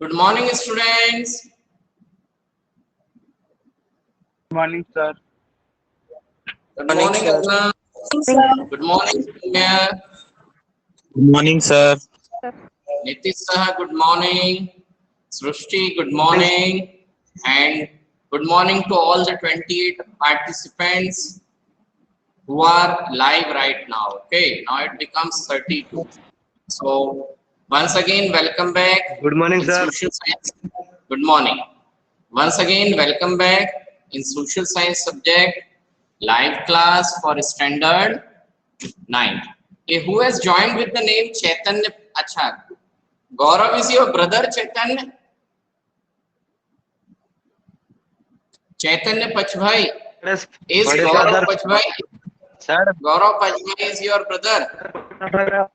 Good morning, students. Good morning, sir. Good morning, sir. Anna. Good morning, Sonia. Good morning, sir. Nitish Saha, good morning. Srushti, good morning. And good morning to all the 28 participants who are live right now. Okay, now it becomes 32. So, once again, welcome back Good morning, in sir. social science. Good morning. Once again, welcome back in social science subject, live class for standard 9. Okay, who has joined with the name Chaitanya? Acha, Gaurav is your brother Chaitanya? Chaitanya Pachbhai is बड़े Gaurav brother, Pachbhai. Sir Gaurav Pachbhai is your brother.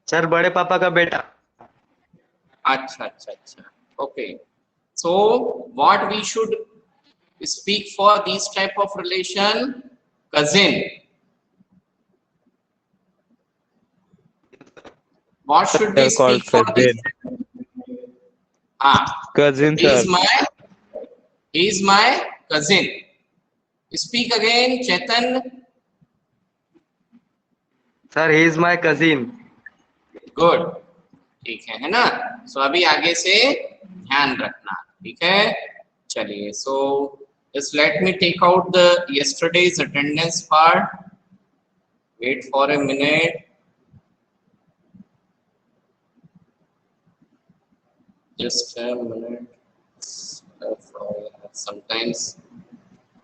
Sir बड़े पापा का बेटा. Acha, acha, acha. Okay. So, what we should speak for these type of relation? Cousin. What should we They're called speak for this? cousin. He Cousin, sir. is my cousin. Speak again, Chetan. Sir, he is my cousin. Good. ठीक है ना? So अभी आगे से ध्यान रखना, ठीक है? चलिए. So just let me take out the yesterday's attendance part. Wait for a minute. Just a minute. Sometimes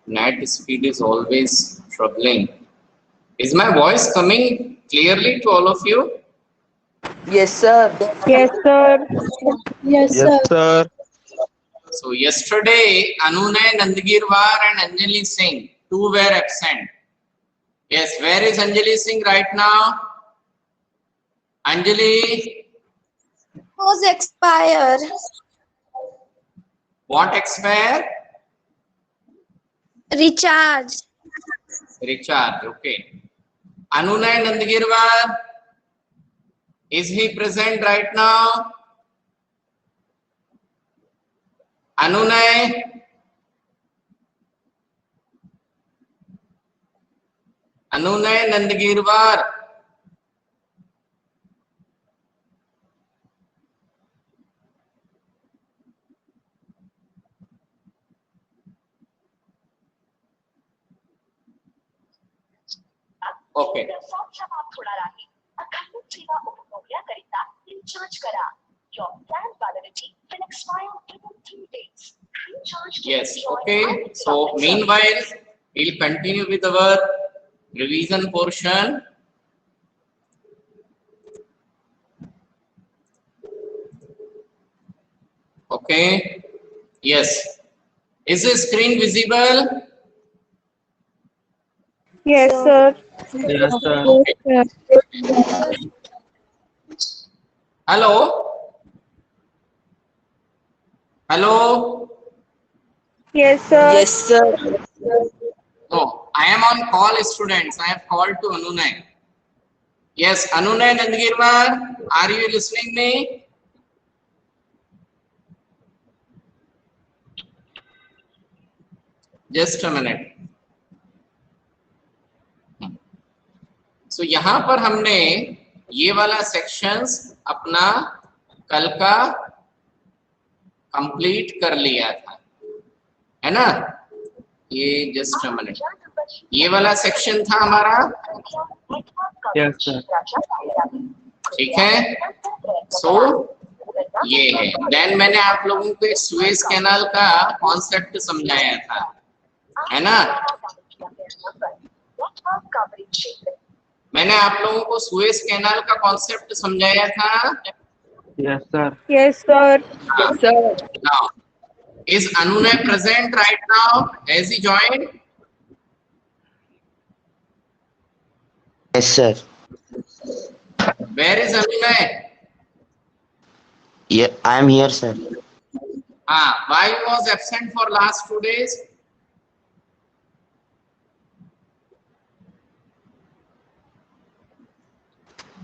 net speed is always troubling. Is my voice coming clearly to all of you? Yes, sir. Yes, sir. Yes, sir. So yesterday, Anunay Nandagirwar and Anjali Singh, two were absent. Yes, where is Anjali Singh right now? Anjali, Was expired. what expire? Recharge. Recharge, okay. Anunay Nandagirwar, is he present right now? Anunay? Anunay Nandagirwar. Okay. Yes, okay. So meanwhile, we'll continue with our revision portion. Okay. Yes. Is the screen visible? Yes, sir. Yes, sir. Hello? Hello? Yes, sir. Yes, sir. No, I am on call, students. I have called to Anunay. Yes, Anunay Nandagirwar, are you listening me? Just a minute. So यहाँ पर हमने ये वाला sections अपना कल का complete कर लिया था, है ना? ये जस्ट अ मिनट, ये वाला सेक्शन था हमारा, Yes, sir. ठीक है? सो ये है. देन मैंने आप लोगों को सुएज कैनाल का कॉन्सेप्ट समझाया था, है ना? मैंने आप लोगों को सुएज कैनाल का कॉन्सेप्ट समझाया था. Yes, sir. Yes, sir. Now, is Anunay present right now? Has he joined? Yes, sir. Where is Anunay? Yeah, I am here, sir. Why he was absent for last 2 days?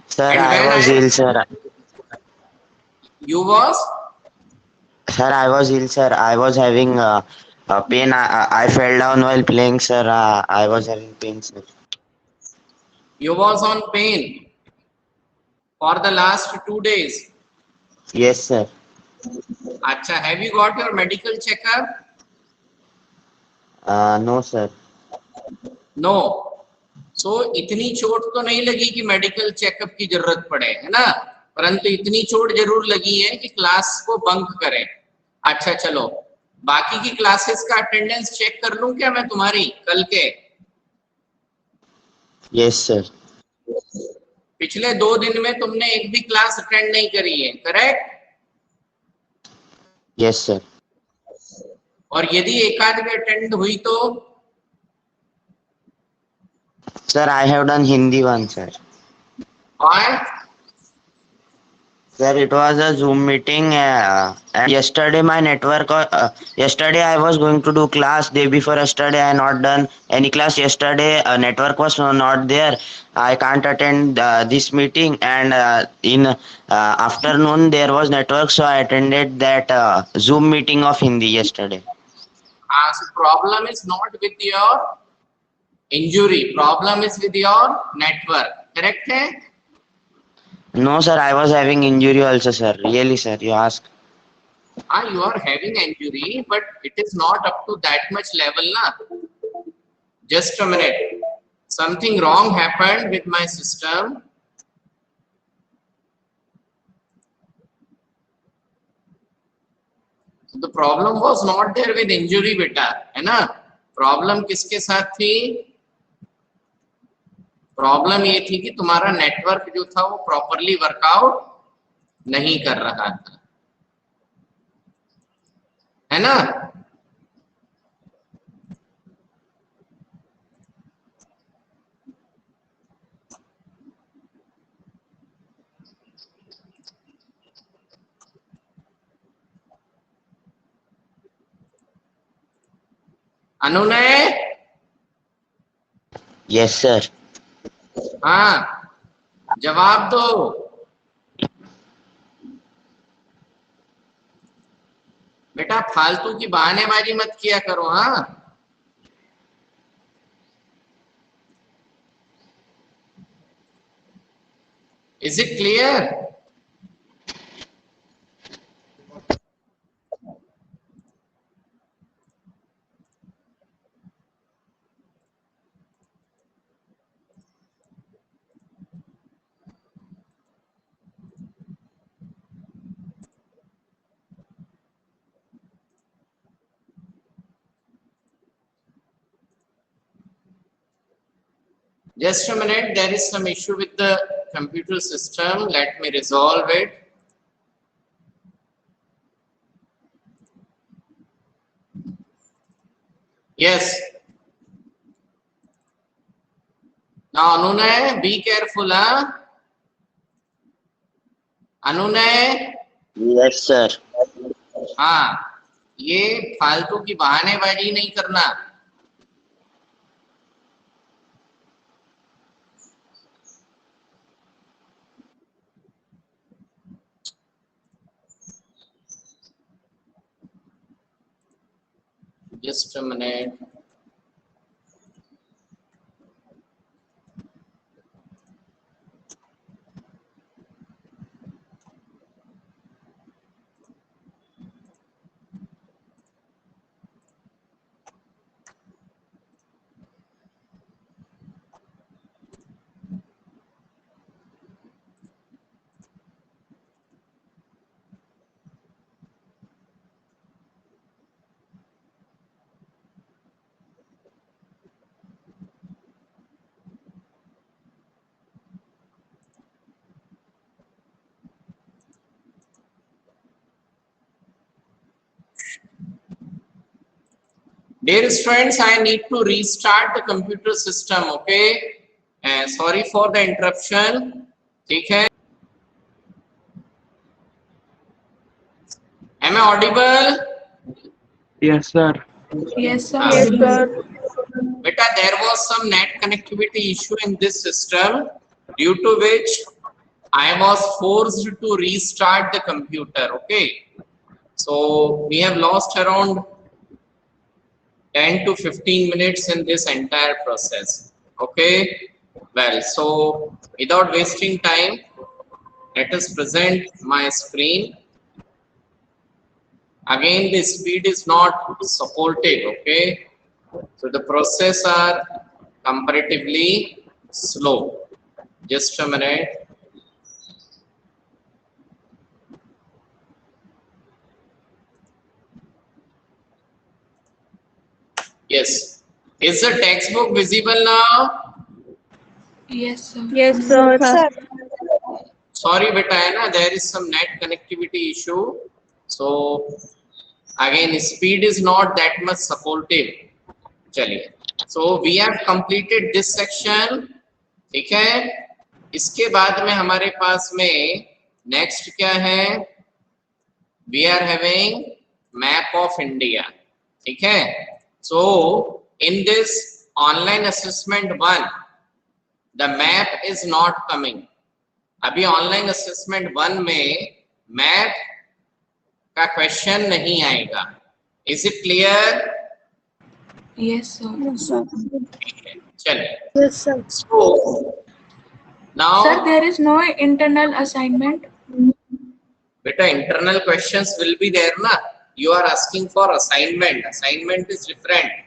Sir, And I when was ill, sir. You was Sir, I was ill, sir. I was having pain. I fell down while playing, sir. I was having pain, sir. You was on pain for the last 2 days. Yes, sir. Acha, have you got your medical checkup? No, sir. No. So इतनी चोट तो नहीं लगी कि medical checkup की जरूरत पड़े, है ना? परंतु इतनी चोट जरूर लगी है कि क्लास को बंक करें। अच्छा चलो, बाकी की क्लासेस का अटेंडेंस चेक कर लूं क्या मैं तुम्हारी कल के? Yes, sir. पिछले 2 दिन में तुमने एक भी क्लास अटेंड नहीं करी है, करेक्ट? Yes, sir. और यदि एक आध में अटेंड हुई तो? Sir, I have done Hindi one, sir. Why? Sir, it was a Zoom meeting, and yesterday my network. Yesterday I was going to do class. Day before yesterday I not done any class. Yesterday network was not there. I can't attend this meeting, and in afternoon there was network, so I attended that Zoom meeting of Hindi yesterday. So problem is not with your injury. Problem is with your network. Correct है? No, sir, I was having injury also, sir. Really, sir, you ask. You are having injury, but it is not up to that much level, na? Just a minute. Something wrong happened with my system. The problem was not there with injury, beta, है ना? Problem किसके साथ थी? Problem ये थी कि तुम्हारा network जो था वो प्रॉपरली वर्कआउट नहीं कर रहा था, है ना? अनुनय? Yes, sir. हाँ, जवाब दो। बेटा फालतू की बहानेबाजी मत किया करो, हाँ? Is it clear? Just a minute, there is some issue with the computer system. Let me resolve it. Yes. Now, Anunay, be careful, huh? Anunay? Yes, sir. हाँ, ये फालतू की बहानेबाजी नहीं करना। Just a minute. Dear students, I need to restart the computer system, okay? Sorry for the interruption. ठीक है? Am I audible? Yes, sir. Yes, sir. Yes, sir. Beta, there was some net connectivity issue in this system, due to which I was forced to restart the computer, okay? So we have lost around 10 to 15 minutes in this entire process. Okay, well, so without wasting time, let us present my screen. Again, the speed is not supported. Okay, so the process are comparatively slow. Just a minute. Yes, is the textbook visible now? Yes, sir. Yes, sir. Sorry beta, है ना, there is some net connectivity issue, so again speed is not that much supportive. चलिए, so we have completed this section. ठीक है, इसके बाद में हमारे पास में next क्या है? We are having map of India. ठीक है, so in this online assessment 1, the map is not coming. अभी ऑनलाइन असेसमेंट 1 में मैप का क्वेश्चन नहीं आएगा. Is it clear? Yes, sir. चलिए. Yes, sir. So now, Sir, there is no internal assignment. बेटा internal questions will be there ना. You are asking for assignment. Assignment is different.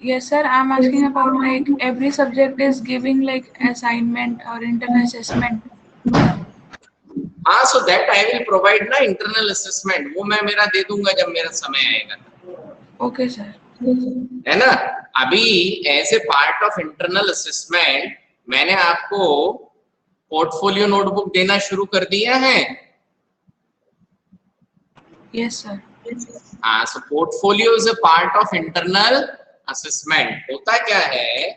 Yes, sir. I'm asking about like every subject is giving like assignment or internal assessment. हाँ, so that I will provide ना internal assessment. वो मैं मेरा दे दूंगा जब मेरा समय आएगा. Okay, sir. है ना. अभी as a part of internal assessment मैंने आपको पोर्टफोलियो नोटबुक देना शुरू कर दिया है. Yes, sir. हाँ, so portfolio is a part of internal assessment. होता क्या है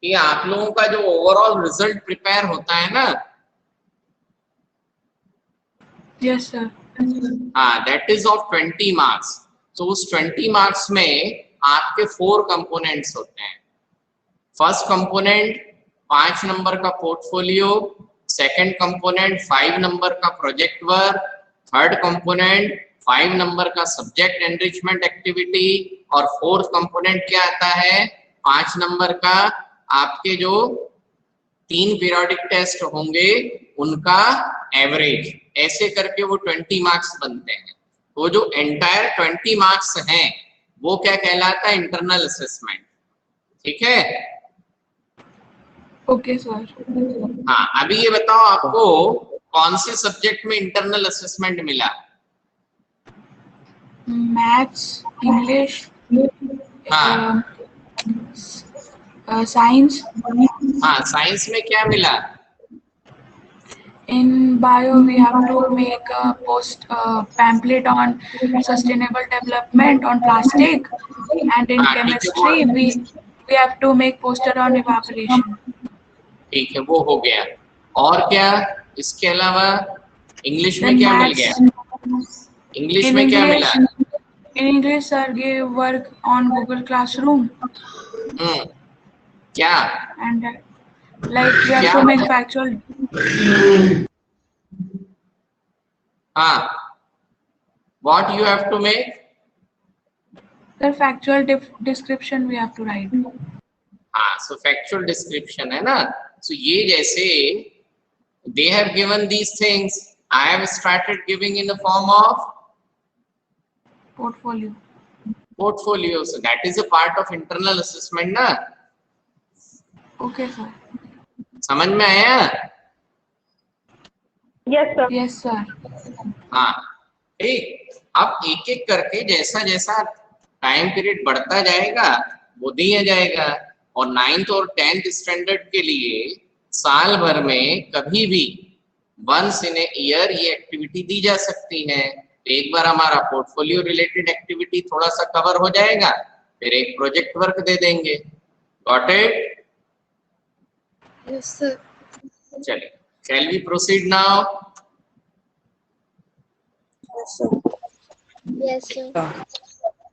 कि आप लोगों का जो ओवरऑल रिजल्ट प्रिपेयर होता है ना, Yes, sir. हाँ, दैट इज ऑफ 20 मार्क्स. तो उस 20 मार्क्स में आपके 4 कंपोनेंट्स होते हैं. फर्स्ट कंपोनेंट 5 नंबर का पोर्टफोलियो, सेकंड कंपोनेंट 5 नंबर का project work, third component 5 number का सब्जेक्ट एनरिचमेंट एक्टिविटी, और फोर्थ कंपोनेंट क्या आता है 5 नंबर का आपके जो 3 पीरियोडिक टेस्ट होंगे उनका एवरेज. ऐसे करके वो 20 मार्क्स बनते हैं. तो जो एंटायर 20 मार्क्स हैं वो क्या कहलाता है? Internal assessment. ठीक है. Okay, sir. हाँ, अभी ये बताओ आपको कौन से सब्जेक्ट में इंटरनल असेसमेंट मिला? Maths, English, हाँ. Science. हाँ, साइंस में क्या मिला? In bio, we have to make a pamphlet on sustainable development on plastic, and in chemistry, we have to make poster on evaporation. ठीक है, वो हो गया. और क्या इसके अलावा? इंग्लिश में Then क्या मिल maths. गया? इंग्लिश में क्या मिला? In English, sir gave work on Google Classroom, क्या? and like we have to make factual. हाँ, what you have to make? The factual description we have to write. हाँ, so factual description है ना. So ये जैसे they have given these things, I have started giving in the form of Portfolio. portfolio. So that is a part of internal assessment ना. Okay, sir. समझ में आया? Yes, sir. Yes, sir. हाँ, ठीक. अब एक एक करके जैसा जैसा टाइम पीरियड बढ़ता जाएगा वो दिया जाएगा. और 9th और 10th स्टैंडर्ड के लिए साल भर में कभी भी वंस इन ए ईयर ये एक्टिविटी दी जा सकती है. एक बार हमारा पोर्टफोलियो रिलेटेड एक्टिविटी थोड़ा सा कवर हो जाएगा, फिर एक प्रोजेक्ट वर्क दे देंगे. Got it? Yes, sir. चलिए, shall we proceed now? Yes, sir. Yes, sir.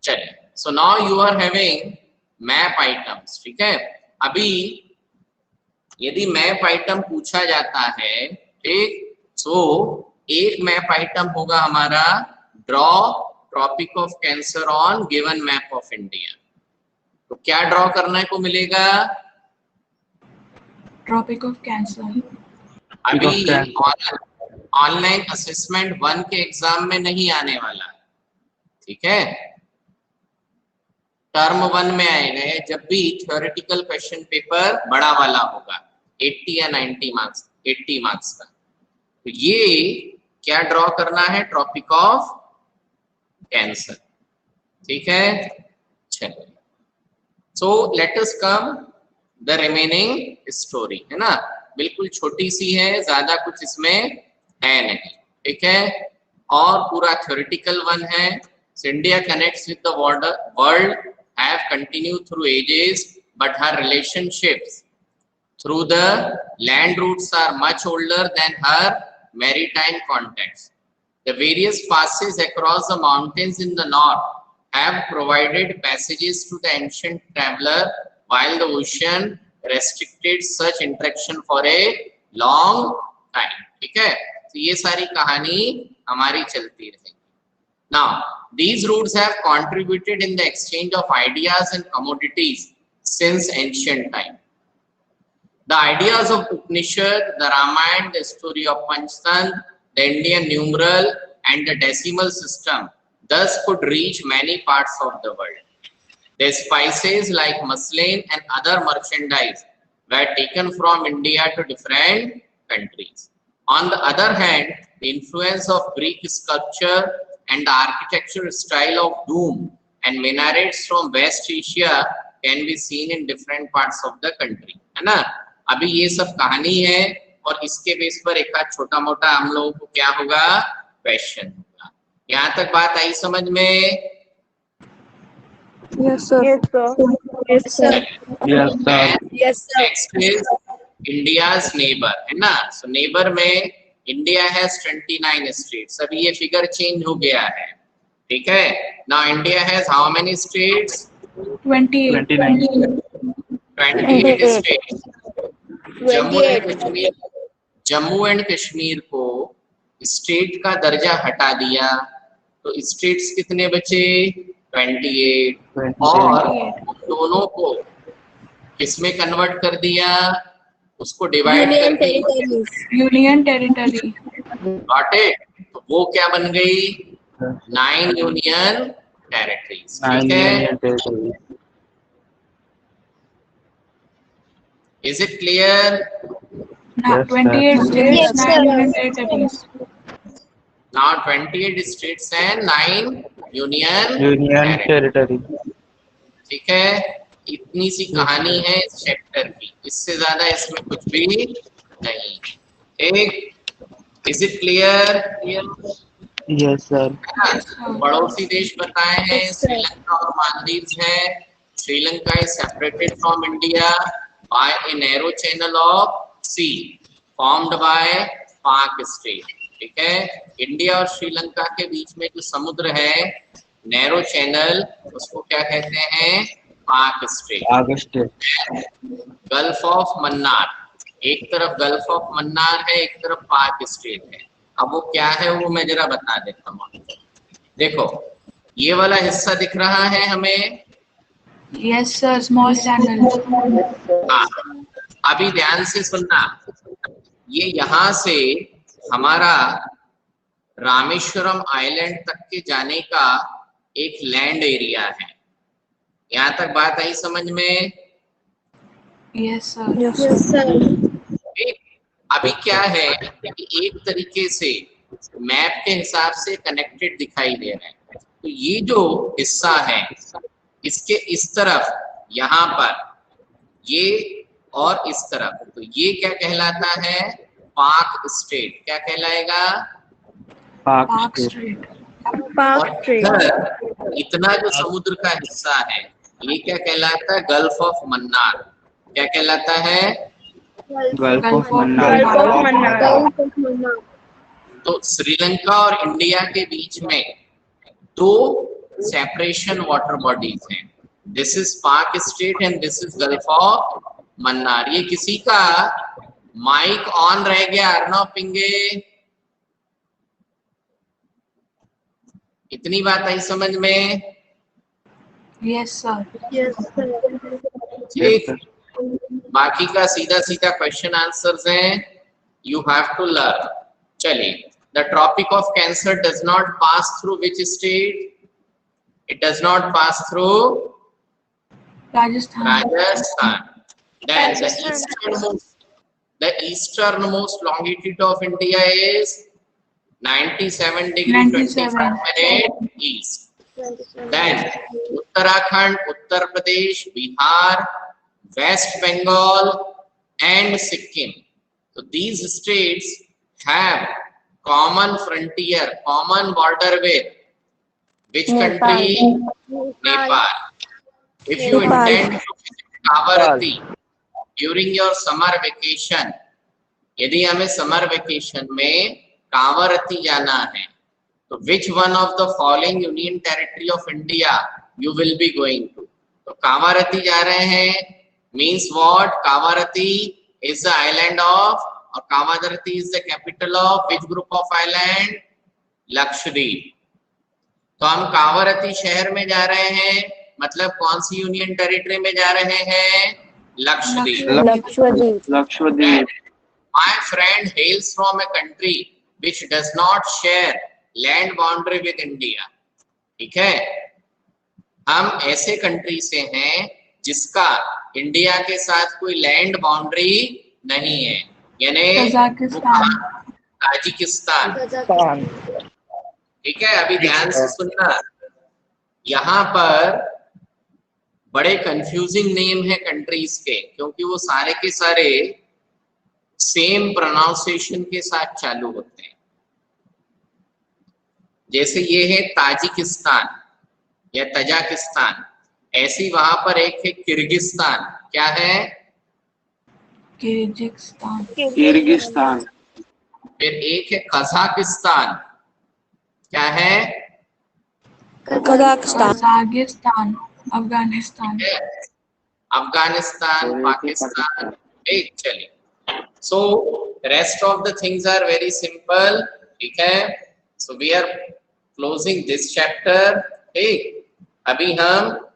चलिए, so now you are having map items. ठीक है. अभी यदि मैप आइटम पूछा जाता है, ठीक, सो एक मैप आइटम होगा हमारा draw tropic of cancer on given map of India. तो क्या ड्रॉ करने को मिलेगा? Tropic of cancer. अभी ऑनलाइन असेसमेंट 1 के एग्जाम में नहीं आने वाला, ठीक है? टर्म 1 में आएगा जब भी थ्योरेटिकल क्वेश्चन पेपर बड़ा वाला होगा 80 या 90 मार्क्स 80 मार्क्स का। तो ये क्या ड्रॉ करना है? ट्रॉपिक ऑफ कैंसर, ठीक है? चलिए, so let us come the remaining story, है ना? बिल्कुल छोटी सी है, ज्यादा कुछ इसमें है नहीं, ठीक है? और पूरा थ्योरेटिकल वन है। So India connects with the world have continued through ages, but her relationships through the land routes are much older than her maritime contacts. The various passes across the mountains in the north have provided passages to the ancient traveler, while the ocean restricted such interaction for a long time. ठीक है? तो ये सारी कहानी हमारी चलती रहेगी। Now, these routes have contributed in the exchange of ideas and commodities since ancient time. The ideas of Upanishad, the Ramayana, the story of Panchtantra, the Indian numeral, and the decimal system thus could reach many parts of the world. The spices like muslin and other merchandise were taken from India to different countries. On the other hand, the influence of Greek sculpture and the architectural style of dome and minarets from West Asia can be seen in different parts of the country, है ना? अभी ये सब कहानी है और इसके base पर एक आध छोटा मोटा हम लोगों को क्या होगा? क्वेश्चन होगा। यहाँ तक बात आई समझ में? Yes, sir. Yes, sir. Yes, sir. Yes, sir. Yes, sir. Next is India's neighbor, है ना? So neighbor में India has 29 states. अभी ये फिगर चेंज हो गया है, ठीक है? Now India has how many states? 28। 29. 28 states. Jammu and Kashmir को स्टेट का दर्जा हटा दिया तो स्टेट्स कितने बचे? 28। और उन दोनों को किसमें कन्वर्ट कर दिया? उसको डिवाइड कर दिया यूनियन टेरिटरी। Got it? तो वो क्या बन गई? 9 यूनियन टेरिटरीज, ठीक है? Is it clear? Now Yes, 28 sir. states, Yes, 9 sir. union territories। Now 28 states and 9 union Union territory. ठीक है? इतनी सी कहानी है इस चैप्टर की, इससे ज्यादा इसमें कुछ भी नहीं। एक, is it clear? Yes, sir. पड़ोसी देश बताए हैं श्रीलंका और मालदीव है। Sri Lanka is separated from India by a narrow channel of sea formed by Palk strait, ठीक है? इंडिया और श्रीलंका के बीच में जो समुद्र है नैरो चैनल, उसको क्या कहते हैं? पाक state. August. Gulf of Mannar, एक तरफ गल्फ ऑफ मन्नार है, एक तरफ पाक स्टेट है। अब वो क्या है वो मैं जरा बता देता हूँ। देखो ये वाला हिस्सा दिख रहा है हमें? Yes sir, small channel. हाँ, अभी ध्यान से सुनना, ये यहाँ से हमारा रामेश्वरम आइलैंड तक के जाने का एक लैंड एरिया है। यहाँ तक बात आई समझ में? Yes sir. Yes, sir. अभी क्या है कि एक तरीके से मैप के हिसाब से कनेक्टेड दिखाई दे रहे हैं। तो ये जो हिस्सा है इसके इस तरफ यहाँ पर ये और इस तरफ, तो ये क्या कहलाता है? पाक स्टेट। क्या कहलाएगा? Park park State. Street. Park और Street. इधर इतना जो समुद्र का हिस्सा है ये क्या कहलाता है? Gulf of Mannar. क्या कहलाता है? Gulf of Gulf of Mannar. Gulf of Mannar. Gulf of Mannar. तो श्रीलंका और इंडिया के बीच में दो सेपरेशन वाटर बॉडीज हैं। दिस इज पाक state and this is gulf of Mannar. ये किसी का माइक ऑन रह गया? अर्नव पिंगे, इतनी बात आई समझ में? Yes, sir. Yes, sir. ठीक, बाकी का सीधा सीधा क्वेश्चन आंसर्स हैं, यू हैव टू लर्न। चलिए, the tropic of cancer does not pass through which state? It does not pass through Rajasthan. Rajasthan. Then Rajasthan. the easternmost longitude of India is 97 degree 97. 25 minute east. Then Uttarakhand, Uttar Pradesh, Bihar, West Bengal and Sikkim. So these states have common frontier, common border with which country? Nepal. If you Nepal. intend to visit Kavaratti during your summer vacation, यदि हमें summer vacation में कांवरती जाना है, तो which one of the following union territory of India you will be going to? तो कांवरती जा रहे हैं means what? कांवरती is the island of, और कांवरती is the capital of which group of island? Lakshadweep. तो हम कांवरती शहर में जा रहे हैं, मतलब कौन सी यूनियन टेरिटरी में जा रहे हैं? Lakshadweep. Lakshadweep. Lakshadweep. My friend hails from a country which does not share land boundary with India. ठीक है, हम ऐसे कंट्री से हैं जिसका इंडिया के साथ कोई लैंड बाउंड्री नहीं है, यानी Kazakhstan. ताजिकिस्तान। ठीक है, अभी ध्यान से सुनना, यहाँ पर बड़े कंफ्यूजिंग नेम है कंट्रीज के, क्योंकि वो सारे के सारे सेम प्रोनाउंसिएशन के साथ चालू होते हैं। जैसे ये है ताजिकिस्तान या तजाकिस्तान, ऐसी वहां पर एक है किर्गिस्तान। क्या है? Kyrgyzstan. Kyrgyzstan. फिर एक है कजाकिस्तान। क्या है? Kazakhstan. Kazakhstan. Afghanistan. Afghanistan, Pakistan. ठीक, चलिए, so rest of the things are very simple. ठीक है, so we are closing this chapter. ठीक, अभी हम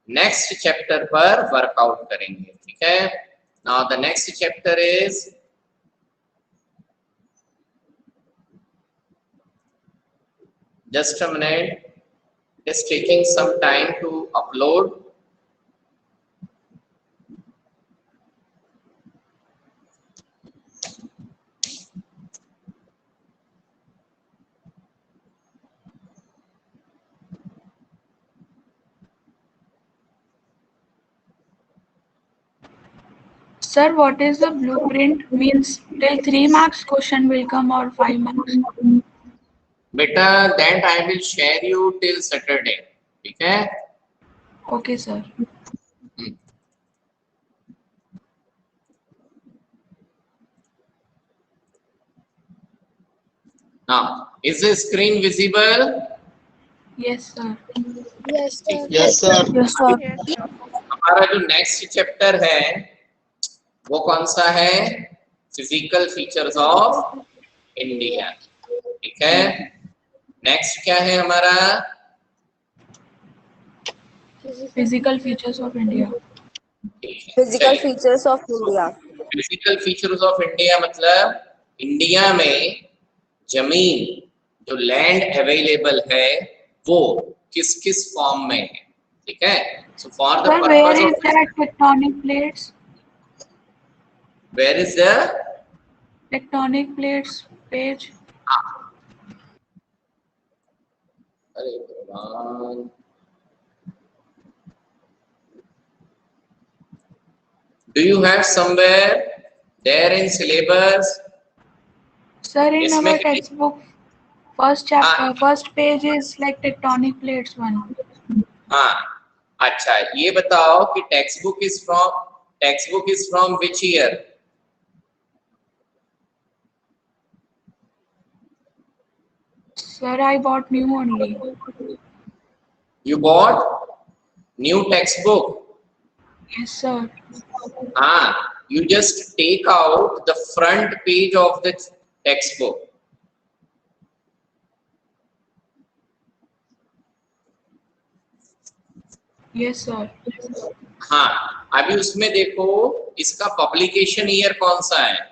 नेक्स्ट चैप्टर पर वर्कआउट करेंगे। ठीक है, now the next chapter is just a minute, it's taking some time to upload. Sir, what is the blueprint? Means till 3 marks question will come or 5 marks? Beta, that I will share you till Saturday. ठीक है? Okay, sir. Now, is the screen visible? Yes, sir. Yes, sir. Yes, sir. Yes, sir. हमारा जो next chapter है वो कौन सा है? Physical features of India. ठीक है, नेक्स्ट क्या है हमारा? Physical features of India. Physical features of India. Physical features of India मतलब इंडिया में जमीन, जो लैंड अवेलेबल है, वो किस किस फॉर्म में है। ठीक है, so for the Sir, where purpose is that tectonic plates? Where is the Tectonic plates page. अरे भगवान, do you have somewhere there in syllabus? Sir, in इसमें our कितनी- textbook, first chapter, हाँ। first page is like tectonic plates one. हाँ, अच्छा, ये बताओ कि text book is from which year? Sir, I bought new only. You bought new textbook? Yes, sir. हाँ, you just take out the front page of the textbook. Yes, sir. हाँ, अभी उसमें देखो इसका पब्लिकेशन ईयर कौन सा है?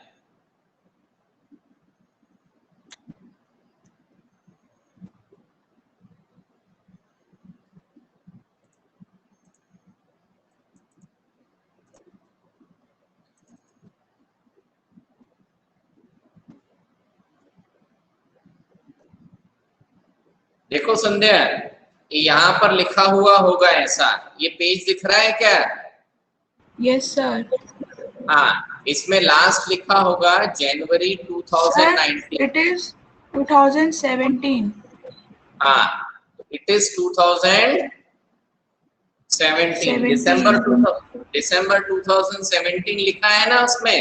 देखो संध्या, यहाँ पर लिखा हुआ होगा ऐसा, ये पेज दिख रहा है क्या? Yes, sir. हाँ, इसमें लास्ट लिखा होगा जनवरी Sir, 2019। it is 2017. हाँ, इट इज 2017, दिसंबर 2017 लिखा है ना उसमें।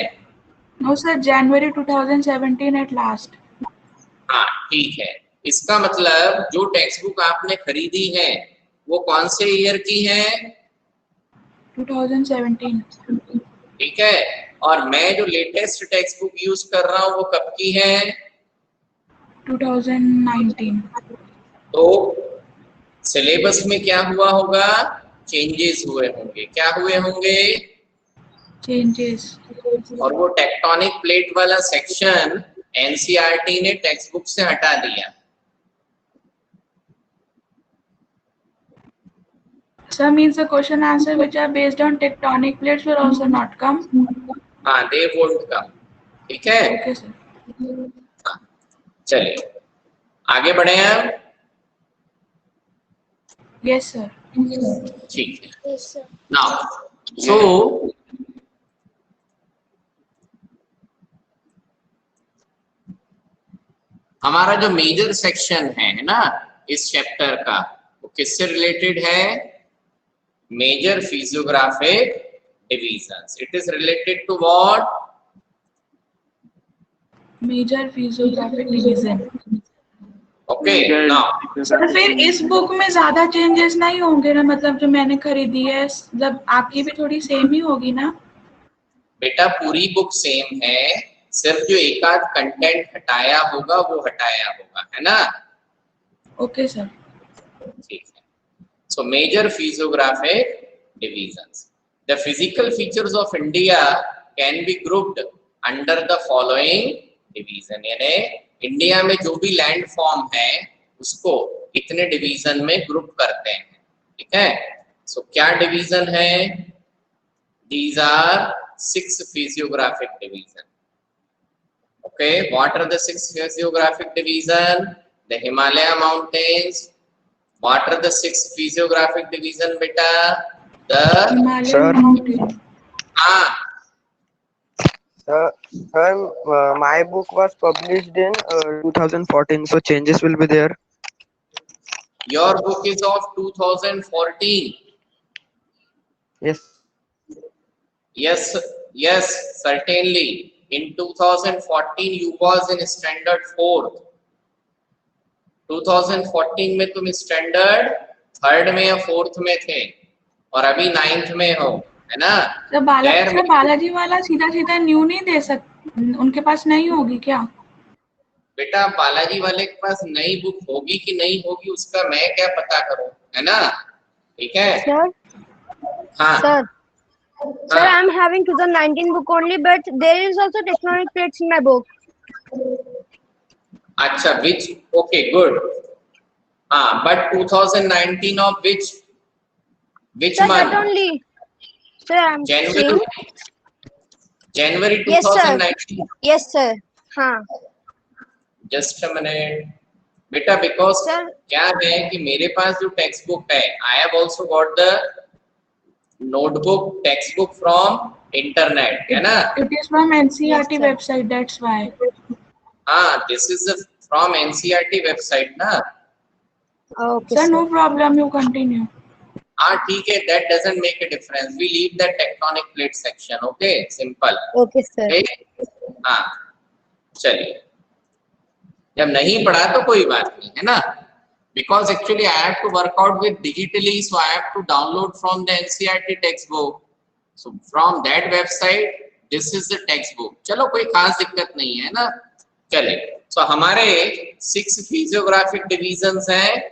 No, sir. January 2017 at last. हाँ ठीक है, इसका मतलब जो टेक्स्ट बुक आपने खरीदी है वो कौन से ईयर की है? 2017. ठीक है, और मैं जो लेटेस्ट टेक्स्ट बुक यूज कर रहा हूँ वो कब की है? 2019. तो सिलेबस में क्या हुआ होगा? चेंजेस हुए होंगे। क्या हुए होंगे? Changes. और वो टेक्टोनिक प्लेट वाला सेक्शन एनसीईआरटी ने टेक्स्ट बुक से हटा दिया। Sir, means the question answer which are based on tectonic plates will also not come. हाँ, दे वोंट कम। ठीक है, Okay, sir. चलिए आगे बढ़े हम। Yes, sir. ठीक है, Yes, sir. नाउ सो हमारा जो मेजर सेक्शन है ना इस चैप्टर का, वो किससे रिलेटेड है? Major physiographic divisions. It is related to what? Major physiographic division. Okay, now sir फिर इस बुक में ज्यादा चेंजेस नहीं होंगे ना? मतलब जो मैंने खरीदी है, मतलब आपकी भी थोड़ी सेम ही होगी ना? बेटा पूरी बुक सेम है, सिर्फ जो एक आध कंटेंट हटाया होगा वो हटाया होगा, है ना? Okay sir. ठीक है, so major physiographic divisions. The physical features of India can be grouped under the following division. यानी इंडिया में जो भी लैंड फॉर्म है उसको इतने डिवीजन में ग्रुप करते हैं। ठीक है, सो क्या डिवीजन है? These are 6 physiographic division. Okay, what are the 6 physiographic division? The Himalaya mountains. What are the 6 physiographic division, beta? The Himalayan mountain. Sir, my book was published in 2014, so changes will be there. Your book is of 2014. Yes. Yes, certainly. In 2014 you was in standard 4th. 2014 में तुम standard 3rd में या 4th में थे और अभी 9th में हो, है ना? सर बालाजी वाला सीधा सीधा न्यू नहीं दे सकते, उनके पास नहीं होगी क्या? बेटा बालाजी वाले के पास नई बुक होगी कि नहीं होगी उसका मैं क्या पता करूं, है ना? ठीक है। Sir, हाँ sir, sir, I'm having 2019 book only, but there is also tectonic plates in my book. अच्छा, which? Okay, good. हाँ, but 2019 of which Sir, month? that only. Sir, I'm January. saying. January Yes, sir. 2019. Yes, sir. हाँ. Just a minute. बेटा because Sir. क्या है कि मेरे पास जो text book है, I have also got the notebook text book from internet, है ना? It is from NCERT Yes, sir. website, that's why. हाँ, this is from NCERT website ना? Okay, Sir, sir. no problem, you continue. हाँ ठीक है, that doesn't make a difference. We leave the tectonic plate section, okay? Simple. Okay, sir. Okay? हाँ, चलिए। जब नहीं पढ़ा तो कोई बात नहीं, है ना? Because actually I have to work out with digitally, so I have to download from the NCERT textbook. So from that website, this is the textbook. चलो कोई खास दिक्कत नहीं है ना? चले। So हमारे 6 physiographic divisions हैं,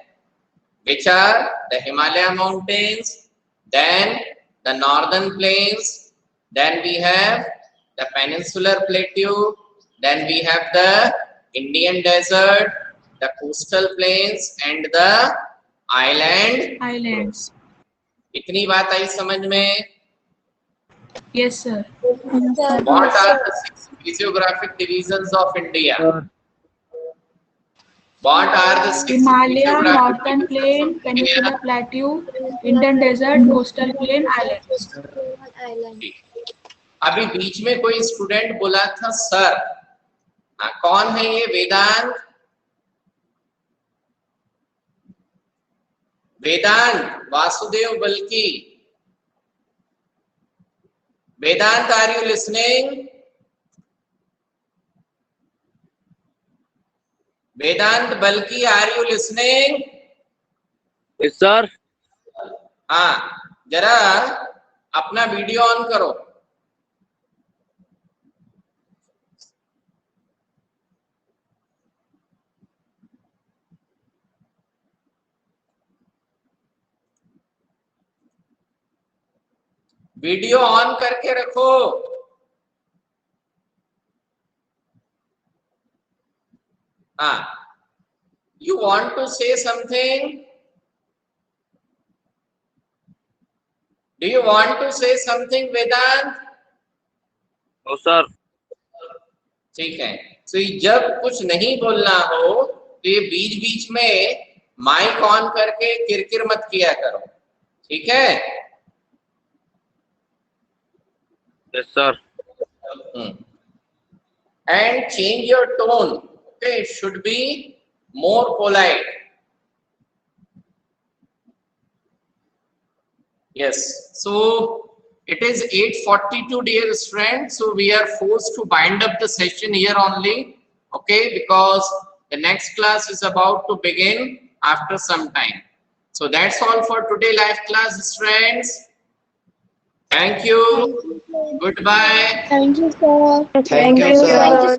which are the Himalaya mountains, then the northern plains, then we have the peninsular plateau, then we have the Indian desert, the coastal plains and the Islands. इतनी बात आई समझ में? Yes, sir. What are the 6 physiographic divisions of India? What are the 6 Himalaya, physiographic Northern divisions Plain, of India? Peninsular Plateau, Indian Desert, Coastal Plain, Islands. अभी बीच में कोई student बोला था sir, कौन है ये? Vedant? Vedant, Vasudev Balki, Vedant, are you listening? Vedant Balki, are you listening? Yes, sir. हाँ, जरा अपना वीडियो ऑन करो। वीडियो ऑन करके रखो। हाँ, you want to say something? Do you want to say something, Vedant? No, sir. ठीक है। तो जब कुछ नहीं बोलना हो तो ये बीच बीच में माइक ऑन करके किरकिर मत किया करो, ठीक है? Yes, sir. And change your tone. Okay, it should be more polite. Yes. So it is 8:42, dear friends. So we are forced to wind up the session here only. Okay, because the next class is about to begin after some time. So that's all for today live class, friends. Thank you. Goodbye. Thank you, sir. Thank you, sir.